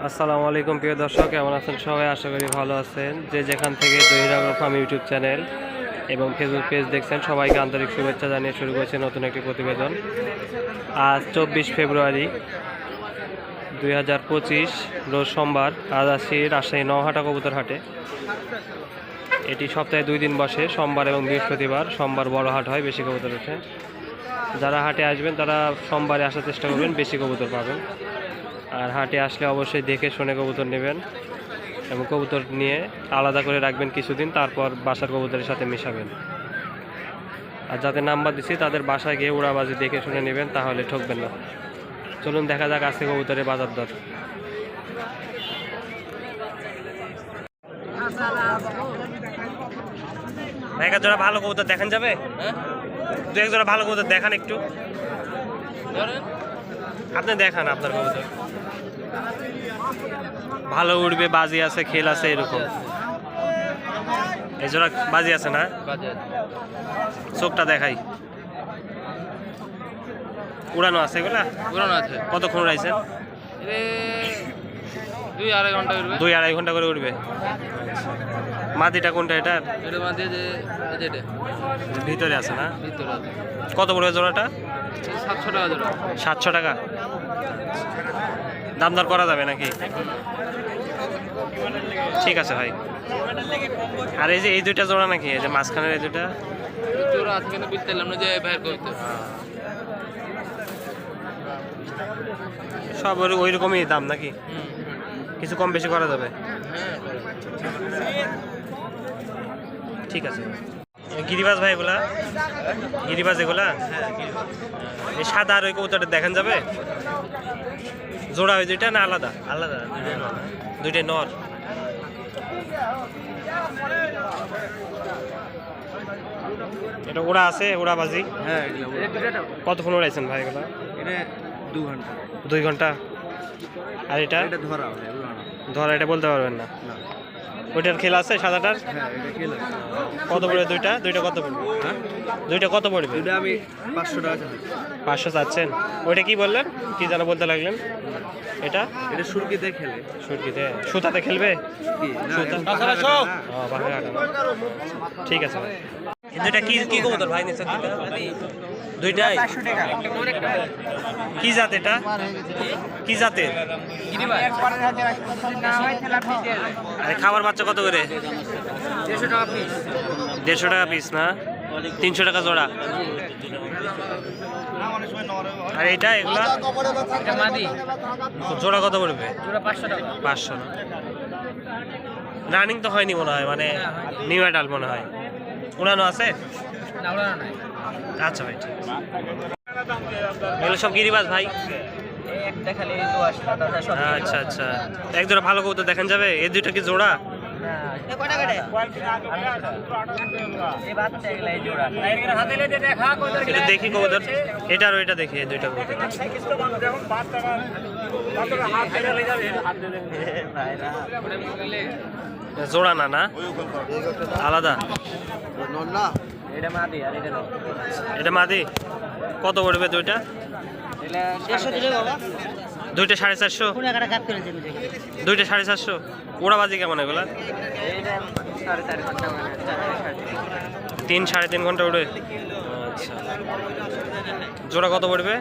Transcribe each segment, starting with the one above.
আসসালামু আলাইকুম প্রিয় দর্শক, কেমন আছেন সবাই? আশা করি ভালো আছেন। যে যেখান থেকে জহির ফার্ম ইউটিউব চ্যানেল এবং ফেসবুক পেজ দেখছেন, সবাইকে আন্তরিক শুভেচ্ছা জানিয়ে শুরু করছে নতুন একটি প্রতিবেদন। আজ 24 ফেব্রুয়ারি 2025 রোজ সোমবার। আজ আসছি রাজশাহী নওহাটা কবুতর হাটে। এটি সপ্তাহে 2 দিন বসে, সোমবার এবং বৃহস্পতিবার। সোমবার বড় হাট হয়, বেশি কবুতর ওঠে। যারা হাটে আসবেন তারা সোমবারে আসার চেষ্টা করবেন, বেশি কবুতর পাবেন। আর হাটে আসলে অবশ্যই দেখে শুনে কবুতর নেবেন এবং কবুতর নিয়ে আলাদা করে রাখবেন কিছুদিন, তারপর বাসার কবুতরের সাথে মিশাবেন। আর যাদের নাম্বার দিচ্ছি তাদের বাসায় গিয়ে উড়াবাজি দেখে শুনে নেবেন, তাহলে ঠকবেন না। চলুন দেখা যাক আজকে কবুতরের বাজার দর। এক জোড়া ভালো কবুতর দেখান যাবে? দু এক জোড়া ভালো কবুতর দেখান একটু, আপনি দেখান আপনার কবুতর। ভালো উড়বে, বাজি আছে, খেল আছে, এরকম। এই জোড়া বাজি আছে না? চোখটা দেখাই। উড়ানো আছে এগুলা? উড়ানো আছে। কতক্ষণ উড়াইছেন? 2-2.5 ঘন্টা করে উড়বে। মাদিটা কোনটা? এটা ভিতরে আছে না? কত পড়বে জোড়াটা? 700 টাকা জোড়া। 700 টাকা। দাম দর করা যাবে নাকি? ঠিক আছে ভাই। আর এই যে এই দুইটা জোড়া নাকি? এই যে মাঝখানের এই দুইটা জোড়া আছে, কিন্তু বুঝতে পারলাম না যে বাইর করতে। সব ওই রকমই দাম নাকি? কিছু কম বেশি করা যাবে? ঠিক আছে। গিরিবাজ ভাই এগুলা? গিরিবাজ এগুলা? এই সাদা আর ওই কবুতরটা দেখান যাবে? জোড়া ওই দুইটা না আলাদা? আলাদা, দুইটাই নর। এটা ওরা আছে, ওরা বাজি? হ্যাঁ। কতক্ষণ ওড়াইছেন ভাই এগুলা? এটা 2 ঘন্টা। 2 ঘন্টা। আর এটা ধরা ধরা? এটা বলতে পারবেন না? ওইটার খেলা আছে সাদাটার? হ্যাঁ, এটা খেলা। কত পড়বে দুইটা? দুইটা কত পড়বে? হ্যাঁ, দুইটা কত পড়বে? এটা আমি 500 টাকা চাই। 500 চাচ্ছেন? ওইটা কি বললেন? কি যেন বলতে লাগলেন? এটা এটা সুরকিতে খেলে। সুরকিতে? সুতাতে খেলবে? কি না, সুতা? ঠিক আছে। দুইটা কি কি কবুতর ভাই নিচ্ছেন? দুইটাই? কি জাত এটা? কি জাতের? আরে খাবার বাচ্চা কত করে? 150 টাকা পিস। 150 টাকা পিস না? 300 টাকা জোড়া। আর এইটা এগুলা এটা মাদি। জোড়া কত পড়বে? জোড়া 500 টাকা। 500 না? রানিং তো হয়নি মনে হয়, মানে নিউ অ্যাডাল্ট মনে হয়। উড়ানো আছে? না, উড়ানো নাই। আচ্ছা ভাই, ঠিক আছে। এগুলো সব গিরিবাজ ভাই? একটা খালি 10 টাকা। আচ্ছা আচ্ছা। এক জোড়া ভালো কবুতর দেখেন যাবে? এই দুইটা কি জোড়া? এটা দেখি কবুতর, এটা আর ওইটা দেখি, এই দুইটা কবুতর। জোড়া না? না আলাদা? এটা মাদি আর এটা নর। এটা মাদি? কত পড়বে দুইটা? এটা 150 দিলে বাবা। দুইটা 450? কোন একটা কাট করে দেন। দুইটা 450? ওড়াবাজি কেমন এগুলা? এটা 4.5 ঘন্টা, মানে 3-3.5 ঘন্টা উড়ে? আচ্ছা। জোড়া কত পড়বে?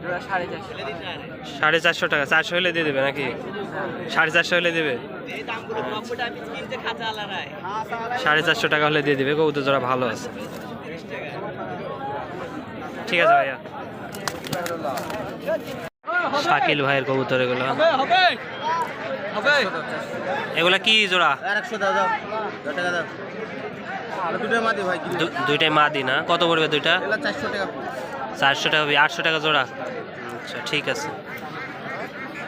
জোড়া 450। 450 টাকা। 400 হলে দিয়ে দেবে নাকি? 450 হলে দেবে? 450 টাকা হলে দিয়ে দেবে। কবুতর জোড়া ভালো আছে। ঠিক আছে ভাইয়া। শাকিল ভাইয়ের কবুতর এগুলো। এগুলা কি জোড়া? 100 দাও দাও। 10 টাকা দাও। আর দুটো মাদি ভাই। দুইটাই মাদি না? কত পড়বে দুইটা? এটা 400 টাকা। 400 টাকা? 800 টাকা জোড়া? আচ্ছা, ঠিক আছে।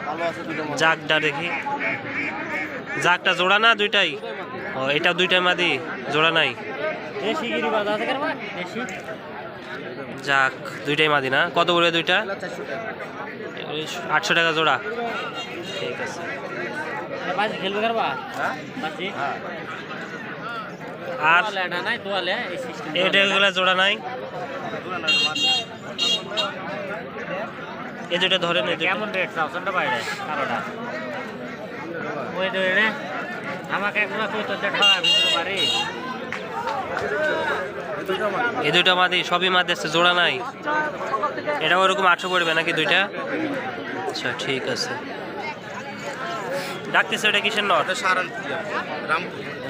ভালো আছে দুটো মাদি। জাগটা দেখি। জাগটা জোড়া না দুইটাই? ও, এটা দুইটাই মাদি, জোড়া নাই? দেশি গিরিবাজ আছে কেন ভাই? দেশি। যাক, দুইটাই মাদি না? কত পড়বে দুইটা? 400 টাকা। 800 টাকা জোড়া। ঠিক আছে। বাজি খেলবে করবা? হ্যাঁ, বাজি। আর তোয়ালে নাই, তোয়ালে এই সিস্টেম। এটা এগুলা জোড়া নাই? জোড়া নাই মাদি। এই দুইটা ধরেন। এই দুইটা কেমন রেট চাওছেনটা বাইরে? 12টা। ওই তো রে আমাকে একবার কই তো দেখা ভিতরে বাড়ি এই দুইটা মাদি সবই মাদি আছে, জোড়া নাই। এটা ওরকম 800 পড়বে নাকি দুইটা? আচ্ছা ঠিক আছে। ডাকতেছে ওটা কিসের নর?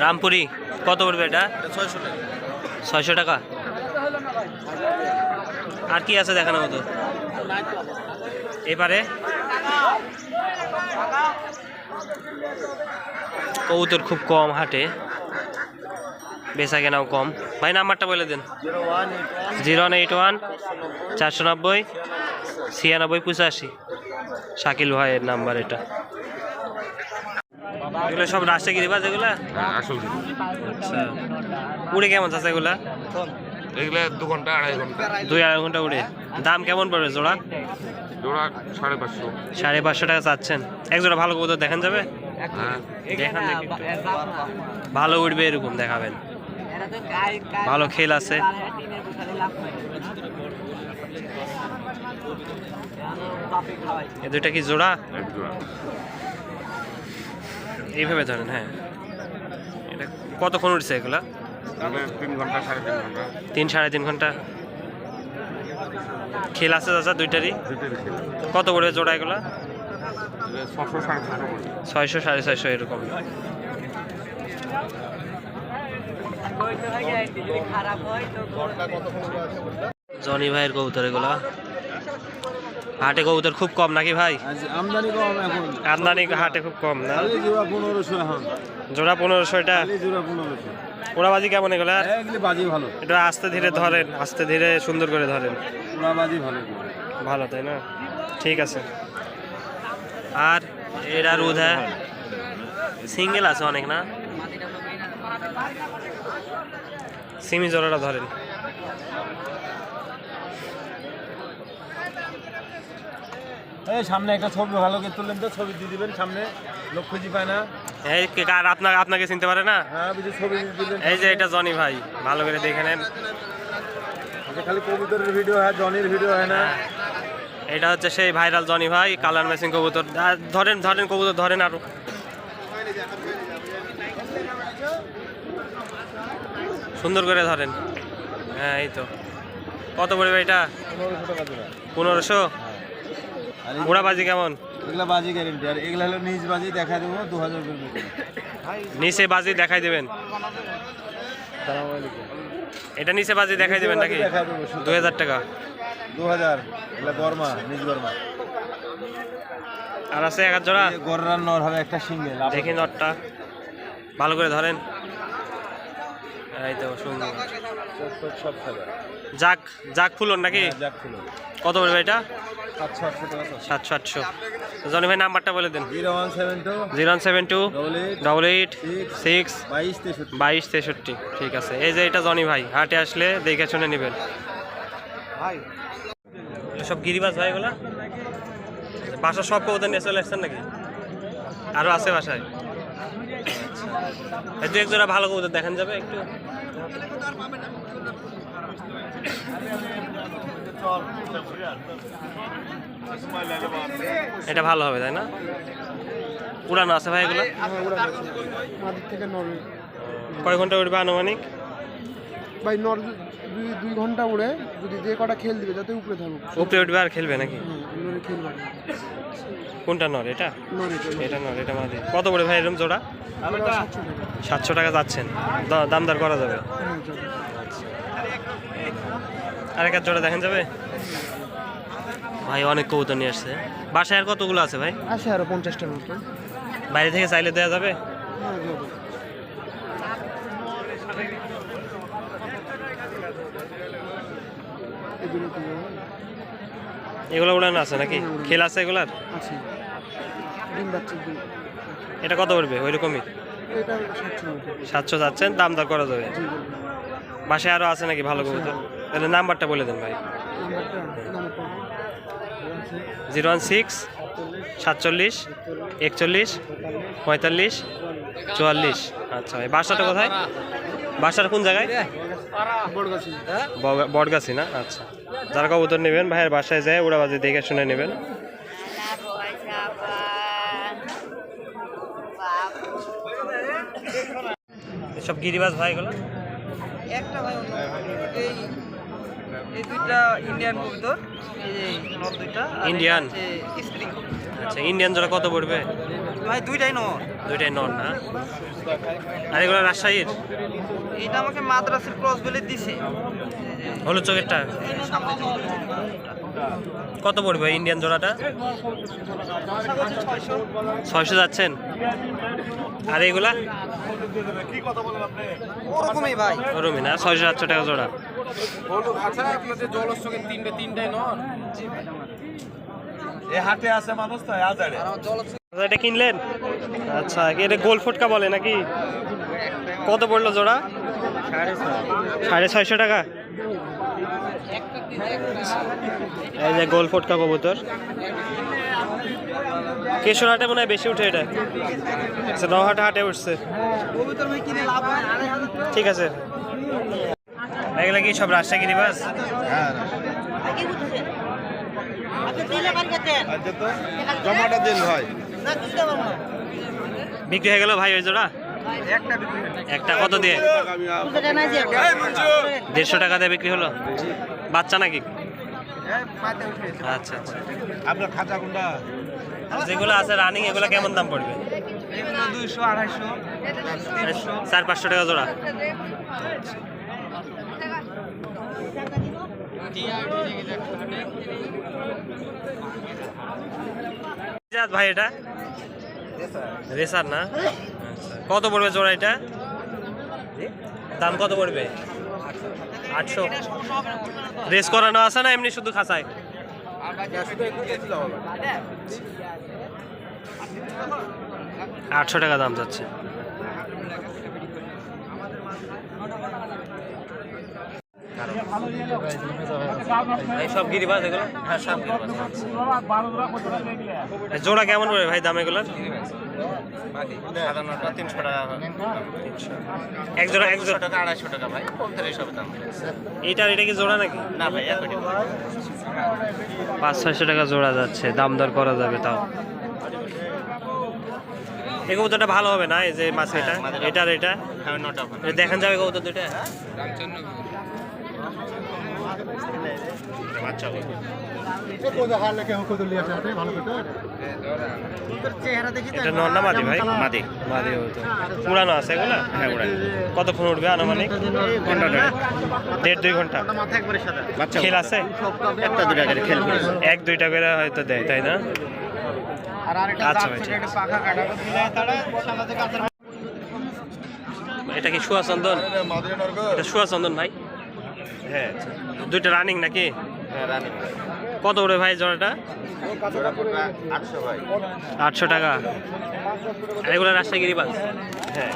রামপুরি। কত পড়বে এটা? 600 টাকা। আর কি আছে দেখানোর মতো? এবারে কবুতর খুব কম হাটে, বেচা কেনাও কম। ভাই নাম্বারটা বলে দেন। 081 490 96 85। শাকিল ভাইয়ের নাম্বার এটা। এগুলো সব রাজশাহী বাজ এগুলা? আসল আচ্ছা, উড়ে কেমন আছে এগুলা? এগুলা 2 ঘন্টা 2.5 ঘন্টা 2-2.5 ঘন্টা উড়ে। দাম কেমন পড়বে জোড়া? জোড়া 550। 550 টাকা চাচ্ছেন। এক জোড়া ভালো কবুতর দেখান যাবে? হ্যাঁ দেখান দেখি একটু। ভালো উঠবে এরকম দেখাবেন, ভালো খেল আছে। এ দুইটা কি জোড়া? এক জোড়া। এইভাবে ধরেন। হ্যাঁ, এটা কতক্ষণ উঠছে এগুলা? এগুলা 3 ঘন্টা 3.5 ঘন্টা 3-3.5 ঘন্টা খেল আছে চাচা দুইটারই? দুটোই খেলে। কত পড়বে জোড়া এগুলা? 600 650 600 650 এরকম। জনি ভাইয়ের কবুতর এগুলা। হাটে কবুতর খুব কম নাকি ভাই? আমদানি কম এখন, আমদানি হাটে খুব কম না? খালি জোড়া 1500 এখন, জোড়া 1500। এটা খালি জোড়া 1500। ওড়াবাজি কেমন এগুলা? এগুলি বাজি ভালো, এটা আস্তে ধীরে ধরেন, আস্তে ধীরে সুন্দর করে ধরেন। ওরা বাজি ভালো। ভালো তাই না? ঠিক আছে। আর এরা রুধা সিঙ্গেল আছে অনেক না? সিমি জোড়াটা ধরেন। এই সামনে একটা ছবি ভালো করে তুললেন তো, ছবি দিয়ে দিবেন সামনে, লোক খুঁজি পায় না। এই কার আপনাকে চিনতে পারে না? হ্যাঁ বুঝি, ছবি দিয়ে দিলেন। এই যে এটা জনি ভাই, ভালো করে দেখে নেন। খালি কবুতরের ভিডিও হয়, জনির ভিডিও হয় না। এটা হচ্ছে সেই ভাইরাল জনি ভাই, কালার ম্যাচিং কবুতর। ধরেন ধরেন কবুতর ধরেন আরো। সুন্দর করে ধরেন। হ্যাঁ এই তো। কত পড়বে এটা? 1500 টাকা জোড়া। 1500। আর উড়াবাজি কেমন? এগুলা বাজি গ্যারেন্টি, আর এগুলা হলো নিজ বাজি, দেখা দেবো 2000 করবে। নিচে বাজি দেখাই দেবেন? সালাম আলাইকুম। এটা নিচে বাজি দেখাই দেবেন নাকি? দেখা দেবো 2000 টাকা। 2000। এগুলা গরমা, নিজ গরমা। আর আছে 1 জোড়া? গররার নর হবে একটা সিঙ্গেল। দেখি নটটা ভালো করে ধরেন। এই তো সুন্দর। সব সাদা। জাক জাক ফুলন নাকি? যাক ছিল। কত পড়বে এটা? 700 টাকা। 700-800। জনি ভাই নাম্বারটা বলে দেন। 0172 072 88 6 22 63। 22 63। ঠিক আছে। এই যে এটা জনি ভাই, হাটে আসলে দেখে শুনে নেবেন। সব গিরিবাজ ভাই এগুলা? বাসা সব কবুতর নিয়ে চলে আসছেন নাকি? আরো আছে বাসায়? এই 2-1 জোড়া ভালো কবুতর দেখান যাবে একটু? এটা ভালো হবে তাই না? উড়ানো আছে ভাই এগুলো? কয় ঘন্টা উঠবে আনুমানিক? ভাই নর 2 ঘন্টা উড়ে, যদি যে কটা খেল দিবে যাতে উপরে থাকুক। উপরে উঠবে আর খেলবে নাকি? নরে খেলবে না। কোনটা নর? এটা? নরে এটা নর, এটা মাদি। কত পড়ে ভাই এরকম জোড়া? 700 টাকা যাচ্ছেন। দামদার করা যাবে। আর এক জোড়া দেখেন যাবে ভাই? অনেক কবুতর নিয়ে আসছে। বাসায় আর কতগুলো আছে ভাই? আসে আরো 50টার মতো। বাইরে থেকে চাইলে দেওয়া যাবে? হ্যাঁ, যাবে। এগুলো কি বলে? এগুলো উড়ানো আছে নাকি? খেল আছে এগুলার? আছে। ডিম বাচ্চা দিল। এটা কত পড়বে? ওই রকমই এটা 700 মতো। 700 যাচ্ছেন, দাম দর করা যাবে। জি বলুন। বাসায় আরো আছে নাকি ভালো কবুতর? তাহলে নাম্বারটা বলে দেন ভাই। নাম্বারটা 016 47 41 45 44। আচ্ছা ভাই, বাসাটা কোথায়? বাসার কোন জায়গায়? বড়গাছি। বটগাছি না? আচ্ছা, যারা কবুতর নেবেন ভাইয়ের বাসায় যায় উড়াবাজি দেখে শুনে নেবেন। সব গিরিবাজ ভাই এগুলো? একটা ভাই এই এই দুইটা ইন্ডিয়ান কবুতর, এই যে নর দুইটা আর ইন্ডিয়ান? এটা হচ্ছে স্ত্রী কবুতর। আচ্ছা, ইন্ডিয়ান জোড়া কত পড়বে? ভাই দুইটাই নর। দুইটাই নর না? আর এগুলো রাজশাহীর? এটা আমাকে মাদ্রাসার ক্রস বলে দিছে। হলুদ চোখেরটা এই সামনে যে কত পড়বে ইন্ডিয়ান জোড়াটা? 600 যাচ্ছেন। আর এগুলা ওরকমই ভাই। ওরমই না? 600-700 টাকা জোড়া। আচ্ছা আপনাদের জলস্থকে তিনটাই নন এই হাটে আছে মানুষ তো আজারে। আচ্ছা, এটা কিনলেন? আচ্ছা, এটা গোল ফটকা বলে নাকি? কত পড়লো জোড়া? 650 টাকা। এই যে গোল ফটকা কবুতর, কেশর হাটে মনে হয় বেশি উঠে এটা। আচ্ছা, নহাটা হাটে উঠছে। কবুতর ভাই কিনে লাভ হয় 2500 টাকা। ঠিক আছে। এগুলা কি সব রাজশাহী গিরিবাজ? জমাটা দিন ভাই। বিক্রি হয়ে গেল ভাই ওই জোড়া? একটা বিক্রি হলো। একটা কত দিয়ে? 150 টাকা দিয়ে বিক্রি হলো। বাচ্চা নাকি? পাতে উঠে আচ্ছা আচ্ছা। আপনার খাঁচা কোনটা? যেগুলো আছে রানিং এগুলো কেমন দাম পড়বে? এগুলো 200 250 300। 400-500 টাকা জোড়া। জাত ভাই এটা? রেসার না? আচ্ছা। কত পড়বে জোড়া এটা? দাম কত পড়বে? 800। রেস করানো আছে না এমনি শুধু খাঁচায়? 800 টাকা দাম যাচ্ছে। এই সব গিরিবাজ এগুলো? হ্যাঁ সব গিরিবাজ। জোড়া কেমন পড়বে ভাই দাম এগুলোর? সাধারণত 300 টাকা। এক জোড়া 100 টাকা 250 টাকা ভাই। কবুতর এসব দাম। এটা কি জোড়া নাকি? না ভাই একই। 500-600 টাকা জোড়া যাচ্ছে, দাম দর করা যাবে তাও। এই কবুতরটা ভালো হবে না? এই যে মাছ এটা, এটা আর এটা হ্যাঁ নটা ভাই। এটা দেখেন যাবে কবুতর দুইটা? বাচ্চা কবুতর। চেহারা দেখি তো এটা নর না মাদি ভাই? মাদি। মাদি কবুতর। উড়ানো আছে এগুলা? হ্যাঁ উড়াই। কতক্ষণ উঠবে আনুমানিক? ঘন্টা ধরে। 1.5-2 ঘন্টা। মাথা একবারে সাদা। বাচ্চা খেল আছে? একটা দুটা করে খেল করে। 1-2টা করে হয়তো দেয়, তাই না? আর আরেকটা আচ্ছা দাঁত ভাই, ছোট ঠিক একটা পাখা কাটা দিলে তাড়া সাদা থেকে কাঁচের। এটা কি শুয়া চন্দন? এটা শুয়া চন্দন ভাই? হ্যাঁ দুইটা রানিং নাকি? হ্যাঁ রানী। কত উঠবে ভাই জোড়াটা? জোড়া পড়বে 800 ভাই। 800 টাকা। আর এগুলো রাজশাহী গিরিবাজ? হ্যাঁ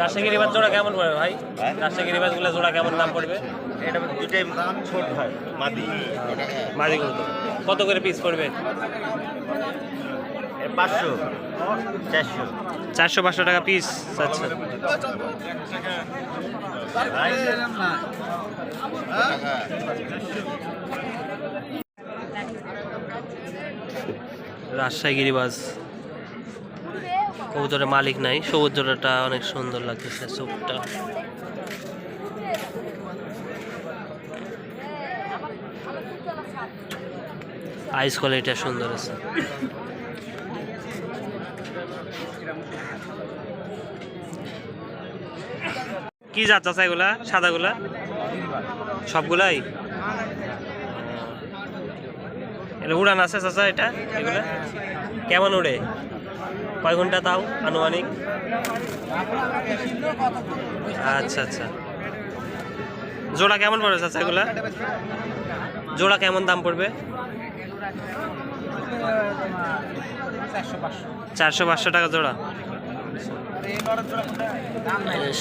রাজশাহী গিরিবাজ জোড়া কেমন পড়বে ভাই? রাজশাহী গিরিবাজ গুলো জোড়া কেমন দাম পড়বে? এটা দুটাই ছোট ভাই। মাদি মাঝি কত? কত করে পিস পড়বে? 500 400। 400-500 টাকা পিস। আচ্ছা, রাজশাহী গিরিবাজ কবুতরের মালিক নাই। সবুজ জোড়াটা অনেক সুন্দর লাগতেছে, চোখটা। আইস কোয়ালিটিটা সুন্দর আছে। কি জাত আছে এগুলা? সাদাগুলা সবগুলাই? এটা উড়ান আছে চাচা এটা? এগুলা কেমন উড়ে? কয় ঘন্টা তাও আনুমানিক? আচ্ছা আচ্ছা। জোড়া কেমন পড়বে চাচা এগুলা? জোড়া কেমন দাম পড়বে? 400-500 টাকা জোড়া।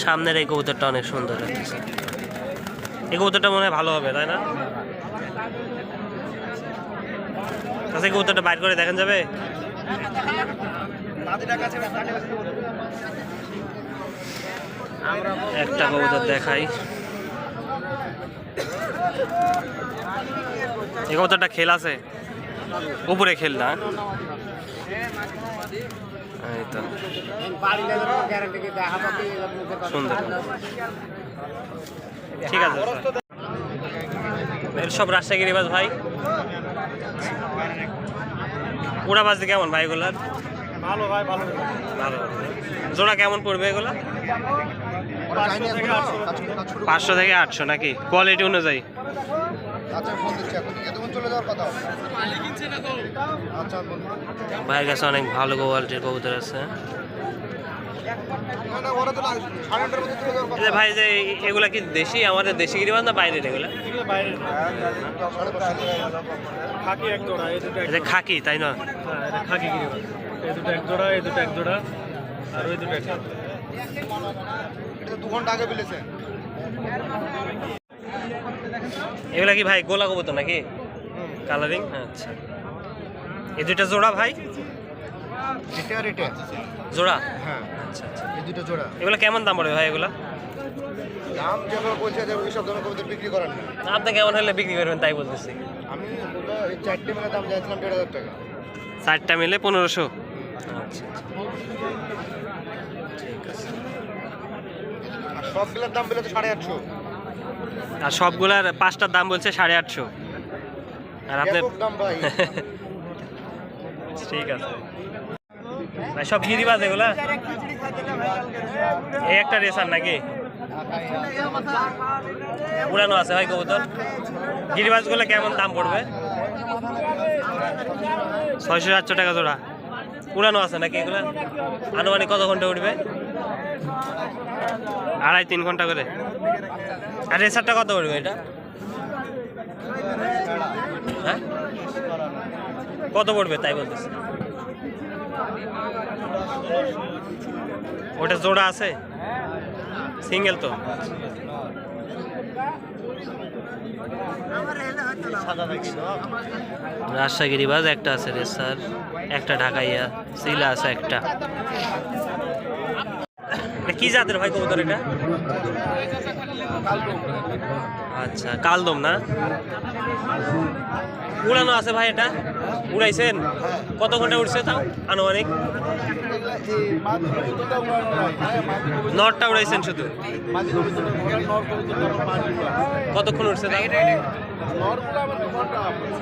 সামনের এই কবুতরটা অনেক সুন্দর লাগছে। এই কবুতরটা মনে হয় ভালো হবে, তাই না? আচ্ছা, কবুতরটা বাইর করে দেখেন যাবে? একটা কবুতর দেখাই। এই কবুতরটা খেল আছে উপরে, খেল না? এই তো সুন্দর, ঠিক আছে এর সব রাজশাহী গিরিবাজ ভাই। উড়াবাজি কেমন ভাই এগুলার? ভালো ভাই, ভালো। ভালো। জোড়া কেমন পড়বে এগুলা? 500 থেকে 800 নাকি কোয়ালিটি অনুযায়ী? ভাইয়ের কাছে অনেক ভালো কোয়ালিটির কবুতর আছে। ভাই যে এগুলা কি দেশি, আমাদের দেশি গিরিবাজ না বাইরের এগুলা? খাকি এক জোড়া, এই দুটো এটা খাকি তাই না? এটা খাকি গিরিবাজ। এই দুটো এক জোড়া, এই দুটো এক জোড়া, আর ওই দুটো এক জোড়া। এগুলা কি ভাই গোলা কবুতর নাকি কালারিং? আচ্ছা, এই দুইটা জোড়া ভাই? জোড়া? হ্যাঁ, আচ্ছা আচ্ছা। এই দুটো জোড়া এগুলা কেমন দাম পড়বে ভাই এগুলা? দাম যেগুলো বলছে যে ওই সব ধরনের কবুতর বিক্রি করেন না। আপনি কেমন হলে বিক্রি করবেন তাই বলতেছি। আমি এই 4টে মেলা দাম চাইছিলাম 1,500 টাকা। 4টা মিলে 1500। আচ্ছা ঠিক আছে। আর সবগুলোর দাম বলে তো 850। আর সবগুলার 5টার দাম বলছে 850। আর আপনি ব্যাপক দাম ভাই। ঠিক আছে ভাই, সব গিরিবাজ এগুলা? এই একটা রেসার নাকি উড়ানো আছে ভাই কবুতর? গিরিবাজগুলো কেমন দাম পড়বে? 600-700 টাকা জোড়া। উড়ানো আছে নাকি এগুলা? আনুমানিক কত ঘন্টা উঠবে? 2.5-3 ঘন্টা করে। আর রেসারটা কত পড়বে এটা? হ্যাঁ কত পড়বে তাই বলতেছে? ওটা জোড়া আছে, সিঙ্গেল তো? রাজশাহী গিরিবাজ একটা আছে রেসার, একটা ঢাকাইয়া, সিলা আছে একটা। কি জাতের ভাই কবুতর এটা? আচ্ছা, কালদম না? উড়ানো আছে ভাই এটা? উড়াইছেন? কত ঘন্টা উঠছে তাও আনুমানিক? নটটা উড়াইছেন শুধু? কতক্ষণ উঠছে তাও?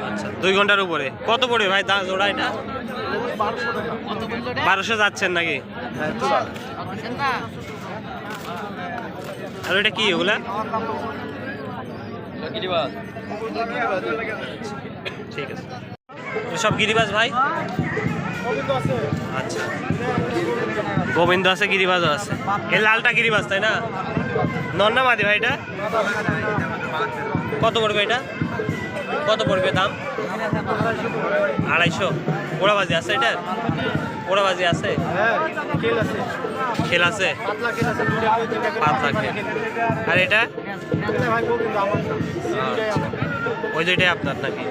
আচ্ছা, 2 ঘন্টার উপরে। কত পড়বে ভাই জোড়া এটা? 1200 যাচ্ছেন নাকি? আর এটা কি ওগুলা? ঠিক আছে, সব গিরিবাজ ভাই? আচ্ছা, গোবিন্দ আছে, গিরিবাজও আছে। এই লালটা গিরিবাজ তাই না? নন্না মাদি ভাই এটা? কত পড়বে এটা? কত পড়বে দাম? 250। ওড়াবাজি আছে এটা? ওড়াবাজি আছে? খেল আছে? পাতলা খেল। আর এটা? ওই দুইটাই আপনার নাকি?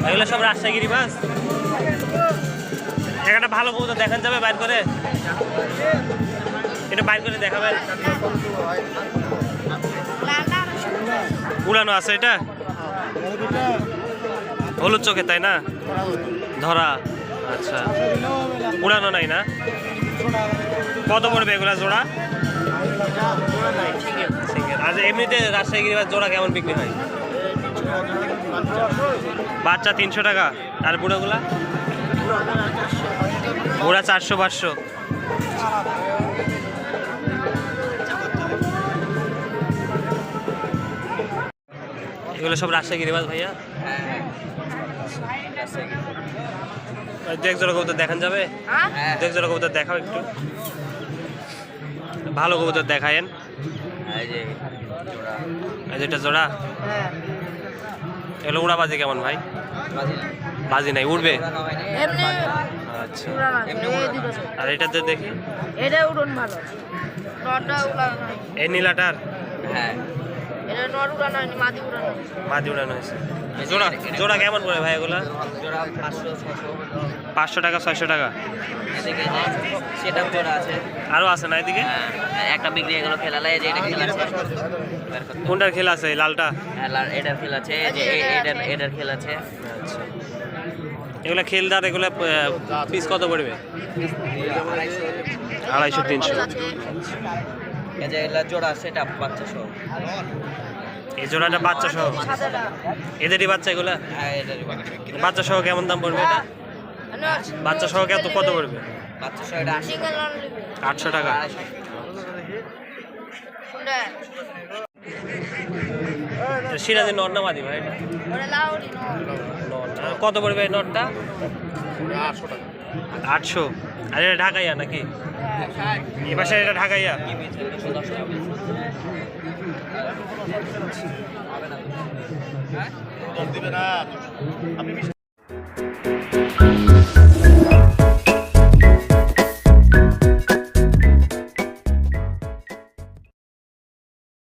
এগুলো সব রাজশাহী গিরিবাজ? একটা ভালো কবুতর দেখান যাবে বাইর করে? এটা বাইর করে দেখাবেন? উড়ানো আছে এটা? হলুদ চোখে তাই না? ধরা। আচ্ছা, উড়ানো নাই না? কত পড়বে এগুলা জোড়া? আর এমনিতে রাজশাহী গিরিবাজ জোড়া কেমন বিক্রি হয়? বাচ্চা 300 টাকা। আর বুড়োগুলা? বুড়া 400-500। এগুলো সব রাজশাহী গিরিবাজ ভাইয়া? দেখ জোড়া কবুতর দেখান যাবে? দেখ জোড়া কবুতর দেখাও একটু, ভালো কবুতর দেখায়েন। এই যেটা জোড়া, এগুলো উড়াবাজি কেমন ভাই? বাজি নাই, উড়বে? আচ্ছা, আর এটাতে দেখি এটা উড়ন ভালো, নটা উড়ান। এই নীলাটার? হ্যাঁ, এটা এটা নর উড়ানো হয়নি, মাদি উড়ানো হয়েছে। মাদি উড়ানো হয়েছে। জোড়া জোড়া কেমন পড়ে ভাই এগুলা? জোড়া 500-600। 500 টাকা 600 টাকা। এদিকে যে সেটা জোড়া আছে। আরও আছে না এদিকে? একটা বিক্রি হয়ে গেল খেলা লাই, যে এটা খেলা আছে। কোনটার খেলা আছে? এই লালটা? হ্যাঁ, এটার খেলা আছে, যে এটার খেলা আছে। আচ্ছা, এগুলা খেলদার, এগুলা পিস কত পড়বে? 250-300। আছে। এই যে এগুলা জোড়া আছে, এটা বাচ্চা সহ। এই জোড়াটা বাচ্চা সহ? সাদাটা। এদেরই বাচ্চা এগুলা? হ্যাঁ, এটারই বাচ্চা সহ কেমন দাম পড়বে এটা? নর বাচ্চা সহ কত পড়বে? বাচ্চা সহ এটা 80 সিঙ্গেল নর লিবে। 800 টাকা। শুনে সিরাজের নর না মাদি ভাই এটা? ওরে লাউরি নর। নর। আর কত পড়বে এই নরটা? 800। আর এটা ঢাকাইয়া নাকি? এই পাশে এটা ঢাকাইয়া? দিবে না